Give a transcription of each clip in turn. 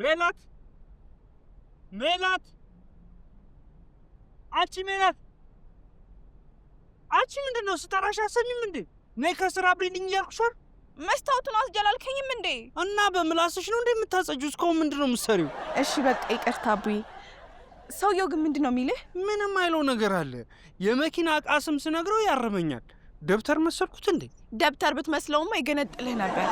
ሜላት አንቺ ሜላት አንቺ ምንድነው ስጠራሽ አሰሚም እንዴ? ነይ ከስራ ብሪልኝ ያልኩሻል። መስታወቱን አስጀላልከኝም እንዴ? እና በምላስሽ ነው እንዴ የምታጸጁ? እስካሁን ምንድነው የምትሰሪው? እሺ በቃ ይቅርታ አቡዬ። ሰውየው ግን ምንድነው የሚልህ? ምንም አይለው ነገር አለ። የመኪና ዕቃ ስም ስነግረው ያረመኛል። ደብተር መሰልኩት እንዴ? ደብተር ብትመስለውማ ይገነጥልህ ነበር።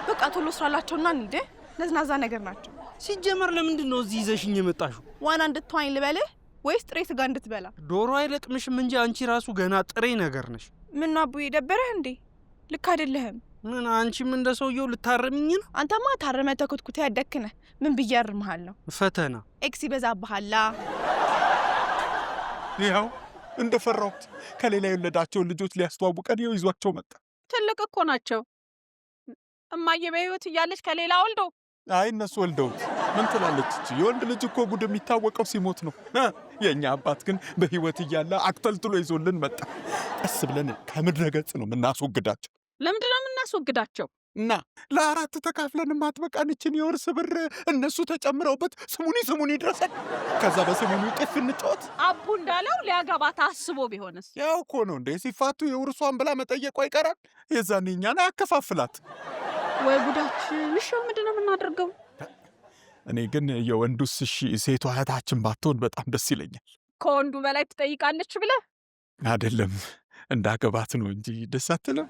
በቃ ቶሎ ስራላቸውና እንሂድ። ነዝናዛ ነገር ናቸው። ሲጀመር ለምንድን ነው እዚህ ይዘሽኝ የመጣሽው? ዋና እንድትዋኝ ልበልህ ወይስ ጥሬ ስጋ እንድትበላ? ዶሮ አይለቅምሽም እንጂ አንቺ ራሱ ገና ጥሬ ነገር ነሽ። ምን ነው አቡዬ ደበረህ እንዴ? ልክ አይደለህም። ምን አንቺም እንደ ሰውየው ልታረሚኝ ነው? አንተማ ታረመ ተኮትኩተ ያደክነ ምን ብዬ አርምሃለሁ? ፈተና ኤክስ ይበዛብሃላ። ይኸው እንደፈራሁት ከሌላ የወለዳቸውን ልጆች ሊያስተዋውቀን ይዟቸው መጣ። ትልቅ እኮ ናቸው። እማዬ በህይወት እያለች ከሌላ ወልዶ? አይ እነሱ ወልደውት ምን ትላለች እቺ? የወንድ ልጅ እኮ ጉድ የሚታወቀው ሲሞት ነው። የኛ አባት ግን በህይወት እያለ አክተልትሎ ይዞልን መጣ። ቀስ ብለን ከምድረ ገጽ ነው የምናስወግዳቸው። ለምንድን ነው የምናስወግዳቸው? እና ለአራት ተካፍለን ማትበቃንችን የውርስ ብር እነሱ ተጨምረውበት ስሙኒ ድረሰን ከዛ በስሙኒ ጥፍ እንጫወት። አቡ እንዳለው ሊያገባት አስቦ ቢሆንስ? ያው እኮ ነው እንዴ ሲፋቱ የውርሷን ብላ መጠየቋ ይቀራል። የዛኔ እኛን አያከፋፍላት። ወይ ጉዳችን! እሺ ምንድን ነው የምናደርገው? እኔ ግን የወንዱስ እሺ ሴቷ እህታችን ባትሆን በጣም ደስ ይለኛል። ከወንዱ በላይ ትጠይቃለች ብለህ አይደለም እንዳገባት ነው እንጂ ደስ አትልም?